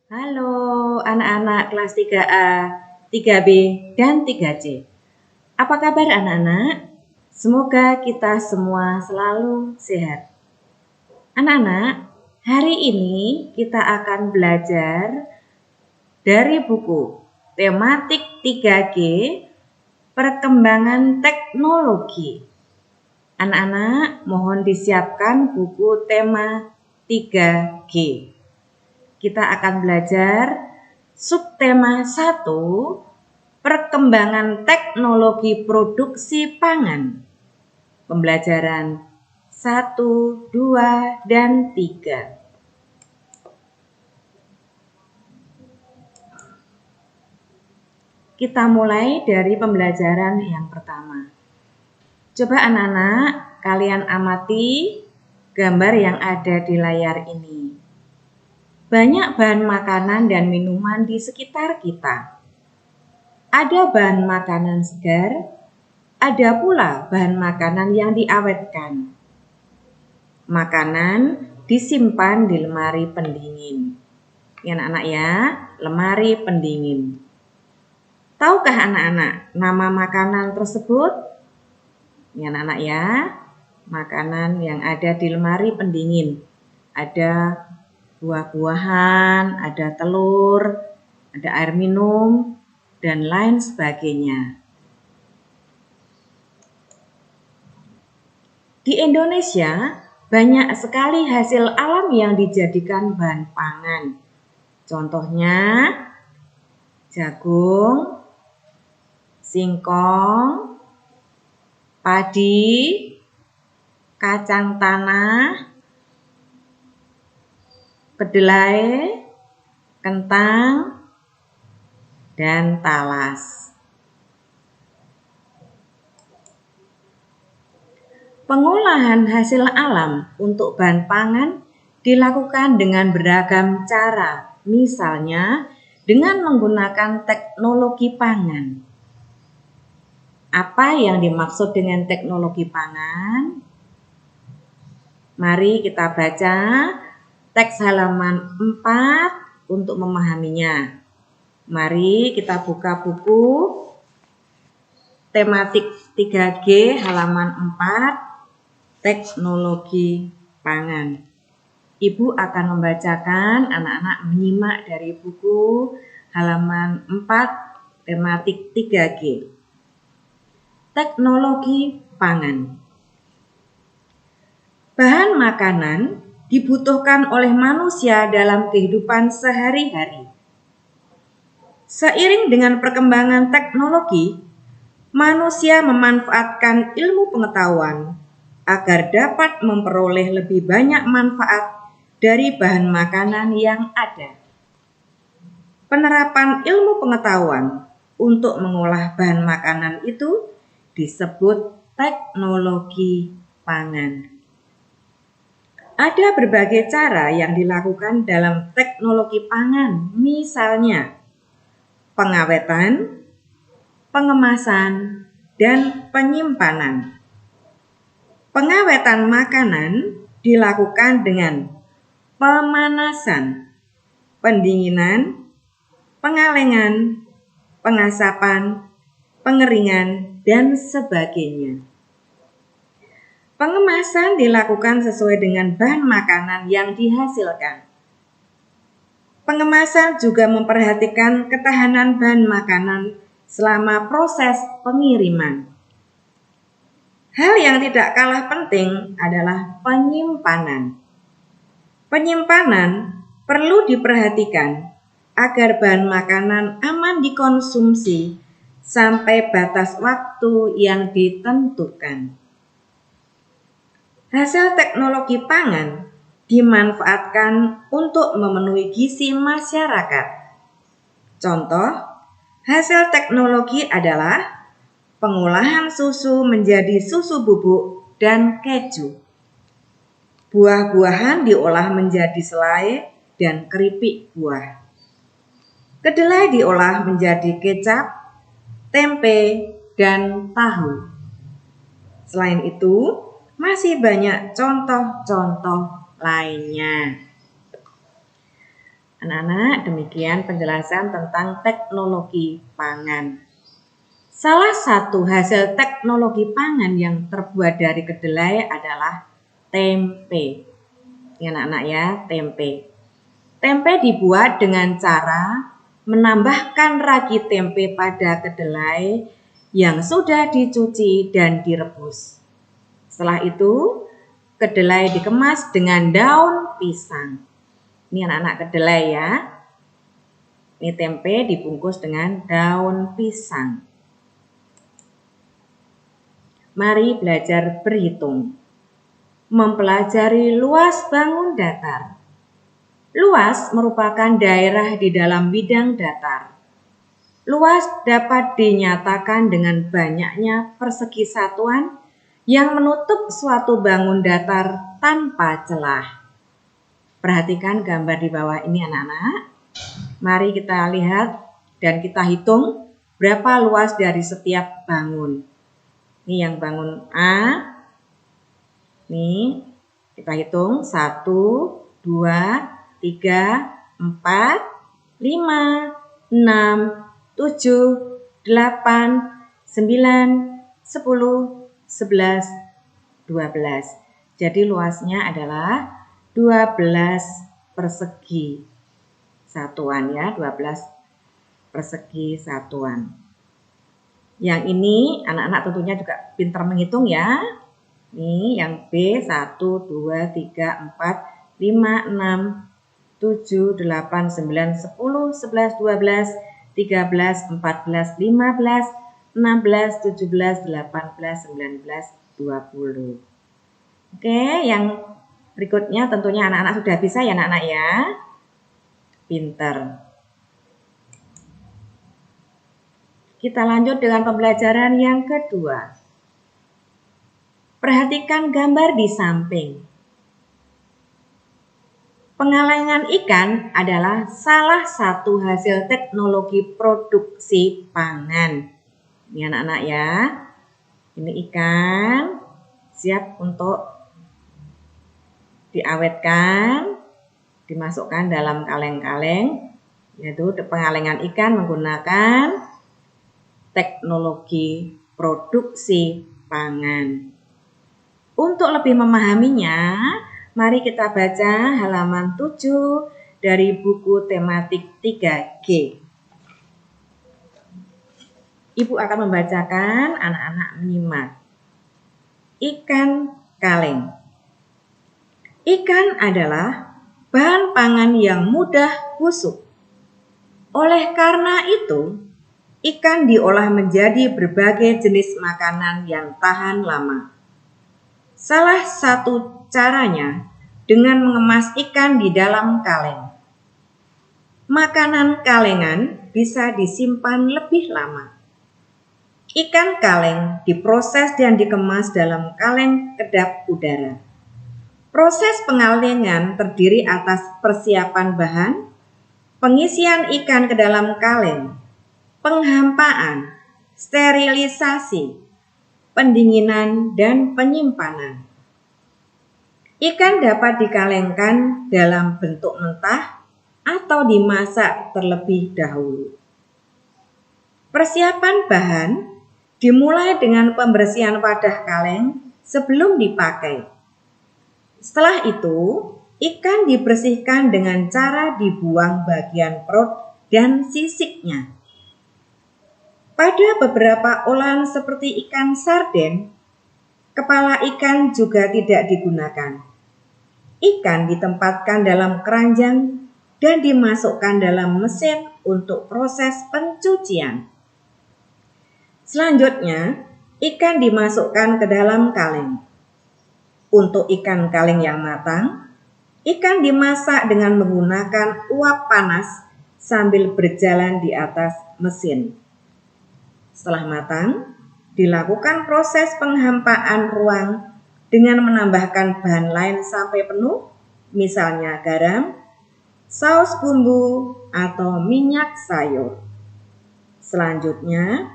Halo anak-anak kelas 3A, 3B, dan 3C. Apa kabar anak-anak? Semoga kita semua selalu sehat. Anak-anak, hari ini kita akan belajar dari buku Tematik 3G, Perkembangan Teknologi. Anak-anak, mohon disiapkan buku tema 3G. Kita akan belajar subtema 1, perkembangan teknologi produksi pangan. Pembelajaran 1, 2, dan 3. Kita mulai dari pembelajaran yang pertama. Coba anak-anak, kalian amati gambar yang ada di layar ini. Banyak bahan makanan dan minuman di sekitar kita. Ada bahan makanan segar, ada pula bahan makanan yang diawetkan. Makanan disimpan di lemari pendingin. Ya anak-anak ya, lemari pendingin. Tahukah anak-anak nama makanan tersebut? Ya anak-anak ya, makanan yang ada di lemari pendingin. Ada buah-buahan, ada telur, ada air minum, dan lain sebagainya. Di Indonesia, banyak sekali hasil alam yang dijadikan bahan pangan. Contohnya, jagung, singkong, padi, kacang tanah, kedelai, kentang, dan talas. Pengolahan hasil alam untuk bahan pangan dilakukan dengan beragam cara, misalnya dengan menggunakan teknologi pangan. Apa yang dimaksud dengan teknologi pangan? Mari kita baca teks halaman 4 untuk memahaminya. Mari kita buka buku Tematik 3G halaman 4, Teknologi Pangan. Ibu akan membacakan, anak-anak menyimak dari buku halaman 4, Tematik 3G. Teknologi pangan. Bahan makanan dibutuhkan oleh manusia dalam kehidupan sehari-hari. Seiring dengan perkembangan teknologi, manusia memanfaatkan ilmu pengetahuan agar dapat memperoleh lebih banyak manfaat dari bahan makanan yang ada. Penerapan ilmu pengetahuan untuk mengolah bahan makanan itu disebut teknologi pangan. Ada berbagai cara yang dilakukan dalam teknologi pangan, misalnya pengawetan, pengemasan, dan penyimpanan. Pengawetan makanan dilakukan dengan pemanasan, pendinginan, pengalengan, pengasapan, pengeringan, dan sebagainya. Pengemasan dilakukan sesuai dengan bahan makanan yang dihasilkan. Pengemasan juga memperhatikan ketahanan bahan makanan selama proses pengiriman. Hal yang tidak kalah penting adalah penyimpanan. Penyimpanan perlu diperhatikan agar bahan makanan aman dikonsumsi sampai batas waktu yang ditentukan. Hasil teknologi pangan dimanfaatkan untuk memenuhi gizi masyarakat. Contoh, hasil teknologi adalah pengolahan susu menjadi susu bubuk dan keju. Buah-buahan diolah menjadi selai dan keripik buah. Kedelai diolah menjadi kecap, tempe, dan tahu. Selain itu, masih banyak contoh-contoh lainnya. Anak-anak, demikian penjelasan tentang teknologi pangan. Salah satu hasil teknologi pangan yang terbuat dari kedelai adalah tempe. Ini anak-anak ya, tempe. Tempe dibuat dengan cara menambahkan ragi tempe pada kedelai yang sudah dicuci dan direbus. Setelah itu, kedelai dikemas dengan daun pisang. Ini anak-anak kedelai ya. Ini tempe dibungkus dengan daun pisang. Mari belajar berhitung. Mempelajari luas bangun datar. Luas merupakan daerah di dalam bidang datar. Luas dapat dinyatakan dengan banyaknya persegi satuan yang menutup suatu bangun datar tanpa celah. Perhatikan gambar di bawah ini anak-anak. Mari kita lihat dan kita hitung berapa luas dari setiap bangun. Ini yang bangun A. Nih, kita hitung 1, 2, 3, 4, 5, 6, 7, 8, 9, 10, 11, 12. Jadi luasnya adalah 12 persegi satuan ya, 12 persegi satuan. Yang ini anak-anak tentunya juga pintar menghitung ya. Ini yang B 1, 2, 3, 4, 5, 6, 7, 8, 9, 10, 11, 12, 13, 14, 15, 16, 17, 18, 19, 20. Oke, yang berikutnya tentunya anak-anak sudah bisa ya anak-anak ya. Pinter. Kita lanjut dengan pembelajaran yang kedua. Perhatikan gambar di samping. Pengalengan ikan adalah salah satu hasil teknologi produksi pangan. Ini anak-anak ya. Ini ikan siap untuk diawetkan, dimasukkan dalam kaleng-kaleng, yaitu pengalengan ikan menggunakan teknologi produksi pangan. Untuk lebih memahaminya, mari kita baca halaman 7 dari buku tematik 3G. Ibu akan membacakan, anak-anak menyimak. Ikan kaleng. Ikan adalah bahan pangan yang mudah busuk. Oleh karena itu, ikan diolah menjadi berbagai jenis makanan yang tahan lama. Salah satu caranya dengan mengemas ikan di dalam kaleng. Makanan kalengan bisa disimpan lebih lama. Ikan kaleng diproses dan dikemas dalam kaleng kedap udara. Proses pengalengan terdiri atas persiapan bahan, pengisian ikan ke dalam kaleng, penghampaan, sterilisasi, pendinginan, dan penyimpanan. Ikan dapat dikalengkan dalam bentuk mentah atau dimasak terlebih dahulu. Persiapan bahan dimulai dengan pembersihan wadah kaleng sebelum dipakai. Setelah itu, ikan dibersihkan dengan cara dibuang bagian perut dan sisiknya. Pada beberapa olahan seperti ikan sarden, kepala ikan juga tidak digunakan. Ikan ditempatkan dalam keranjang dan dimasukkan dalam mesin untuk proses pencucian. Selanjutnya, ikan dimasukkan ke dalam kaleng. Untuk ikan kaleng yang matang, ikan dimasak dengan menggunakan uap panas sambil berjalan di atas mesin. Setelah matang, dilakukan proses penghampaan ruang dengan menambahkan bahan lain sampai penuh, misalnya garam, saus bumbu, atau minyak sayur. Selanjutnya,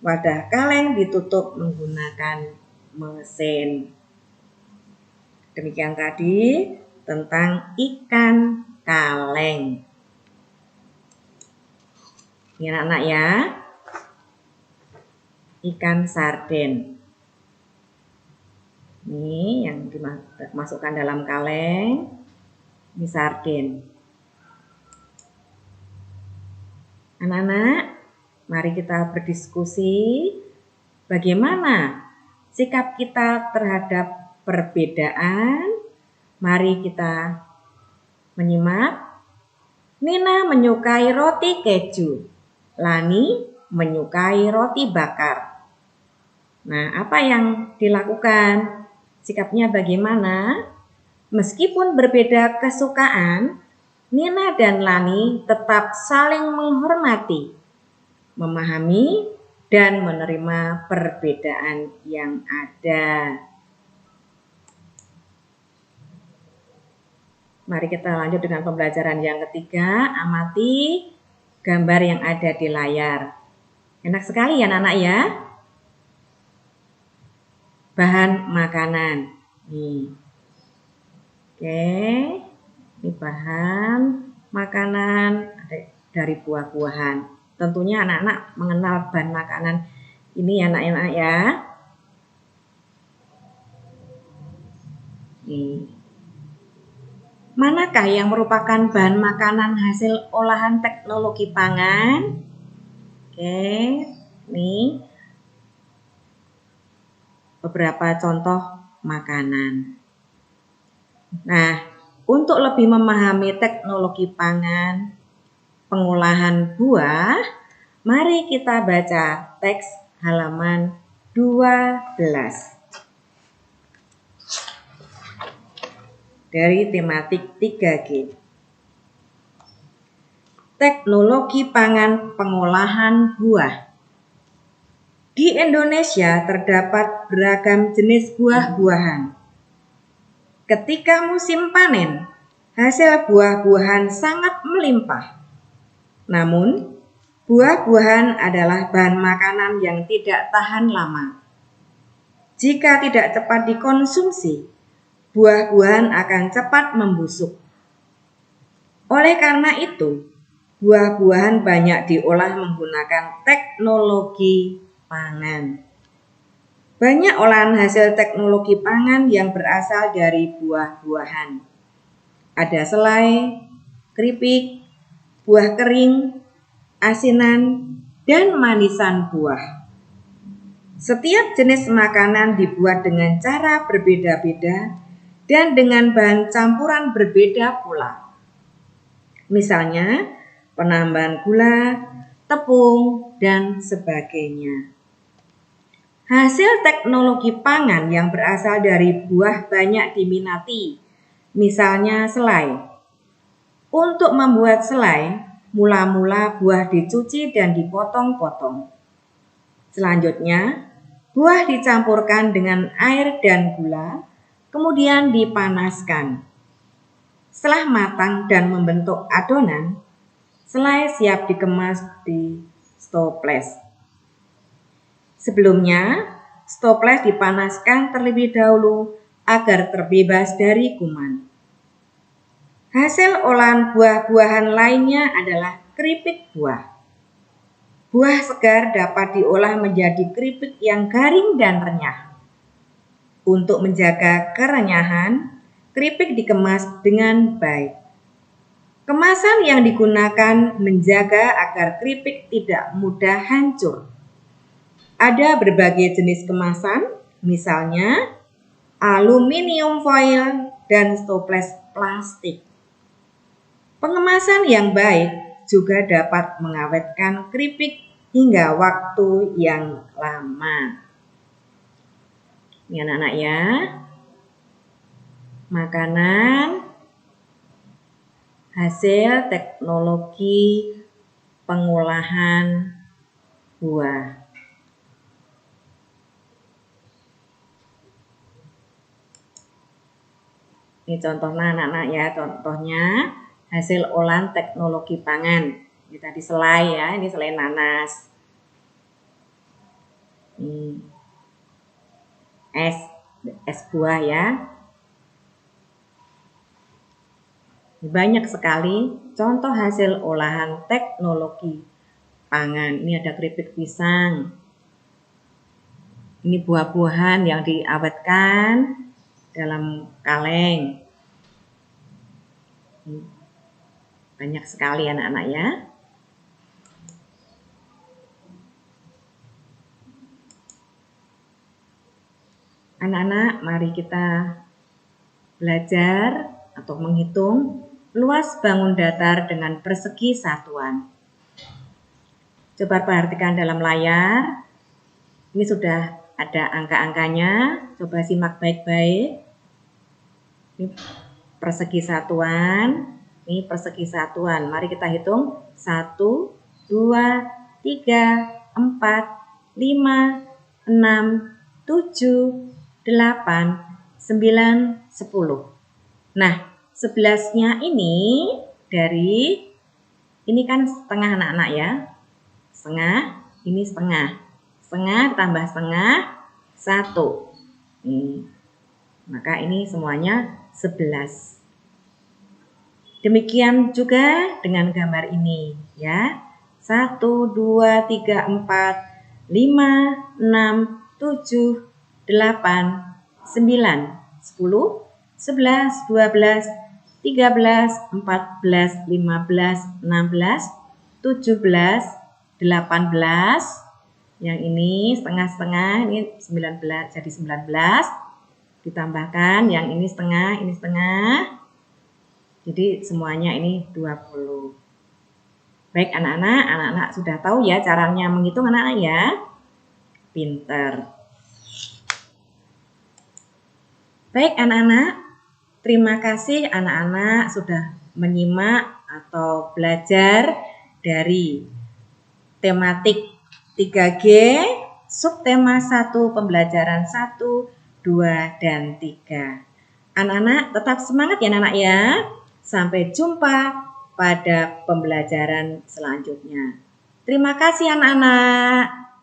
wadah kaleng ditutup menggunakan mesin. Demikian tadi tentang ikan kaleng. Ini anak-anak ya. Ikan sarden. Ini yang dimasukkan dalam kaleng. Ini sarden. Anak-anak, mari kita berdiskusi bagaimana sikap kita terhadap perbedaan. Mari kita menyimak. Nina menyukai roti keju. Lani menyukai roti bakar. Nah, apa yang dilakukan? Sikapnya bagaimana? Meskipun berbeda kesukaan, Nina dan Lani tetap saling menghormati, memahami, dan menerima perbedaan yang ada. Mari kita lanjut dengan pembelajaran yang ketiga. Amati gambar yang ada di layar. Enak sekali ya anak-anak ya. Bahan makanan. Nih. Oke. Ini bahan makanan dari buah-buahan. Tentunya anak-anak mengenal bahan makanan ini anak-anak ya. Nih. Manakah yang merupakan bahan makanan hasil olahan teknologi pangan? Oke, nih beberapa contoh makanan. Nah, untuk lebih memahami teknologi pangan, pengolahan buah, mari kita baca teks halaman 12. Dari tematik 3G. Teknologi pangan pengolahan buah. Di Indonesia terdapat beragam jenis buah-buahan. Ketika musim panen, hasil buah-buahan sangat melimpah. Namun, buah-buahan adalah bahan makanan yang tidak tahan lama. Jika tidak cepat dikonsumsi, buah-buahan akan cepat membusuk. Oleh karena itu, buah-buahan banyak diolah menggunakan teknologi pangan. Banyak olahan hasil teknologi pangan yang berasal dari buah-buahan. Ada selai, keripik, buah kering, asinan, dan manisan buah. Setiap jenis makanan dibuat dengan cara berbeda-beda dan dengan bahan campuran berbeda pula. Misalnya, penambahan gula, tepung, dan sebagainya. Hasil teknologi pangan yang berasal dari buah banyak diminati, misalnya selai. Untuk membuat selai, mula-mula buah dicuci dan dipotong-potong. Selanjutnya, buah dicampurkan dengan air dan gula, kemudian dipanaskan. Setelah matang dan membentuk adonan, selai siap dikemas di stoples. Sebelumnya, stoples dipanaskan terlebih dahulu agar terbebas dari kuman. Hasil olahan buah-buahan lainnya adalah keripik buah. Buah segar dapat diolah menjadi keripik yang garing dan renyah. Untuk menjaga kerenyahan, keripik dikemas dengan baik. Kemasan yang digunakan menjaga agar keripik tidak mudah hancur. Ada berbagai jenis kemasan, misalnya aluminium foil dan stoples plastik. Pengemasan yang baik juga dapat mengawetkan keripik hingga waktu yang lama. Ini anak-anak ya. Makanan hasil teknologi pengolahan buah. Ini contohnya anak-anak ya, contohnya hasil olahan teknologi pangan. Ini tadi selai ya, ini selai nanas. Es buah ya. Banyak sekali contoh hasil olahan teknologi pangan. Ini ada keripik pisang. Ini buah-buahan yang diawetkan dalam kaleng. Banyak sekali anak-anak ya. Anak-anak, mari kita belajar atau menghitung luas bangun datar dengan persegi satuan. Coba perhatikan dalam layar. Ini sudah ada angka-angkanya. Coba simak baik-baik. Ini persegi satuan. Ini persegi satuan. Mari kita hitung. 1, 2, 3, 4, 5, 6, 7, 8, 9, 10. Nah, 11-nya ini dari, ini kan setengah anak-anak ya. Setengah, ini setengah. Setengah tambah setengah, 1. Maka ini semuanya 11. Demikian juga dengan gambar ini ya. 1, 2, 3, 4, 5, 6, 7, 8, 9, 10, 11, 12, 13, 14, 15, 16, 17, 18. Yang ini setengah-setengah, ini 19, jadi 19. Ditambahkan yang ini setengah, ini setengah. Jadi semuanya ini 20. Baik anak-anak sudah tahu ya caranya menghitung anak-anak ya. Pinter. Baik anak-anak, terima kasih anak-anak sudah menyimak atau belajar dari tematik 3G, subtema 1, pembelajaran 1, 2, dan 3. Anak-anak tetap semangat ya anak-anak ya. Sampai jumpa pada pembelajaran selanjutnya. Terima kasih anak-anak.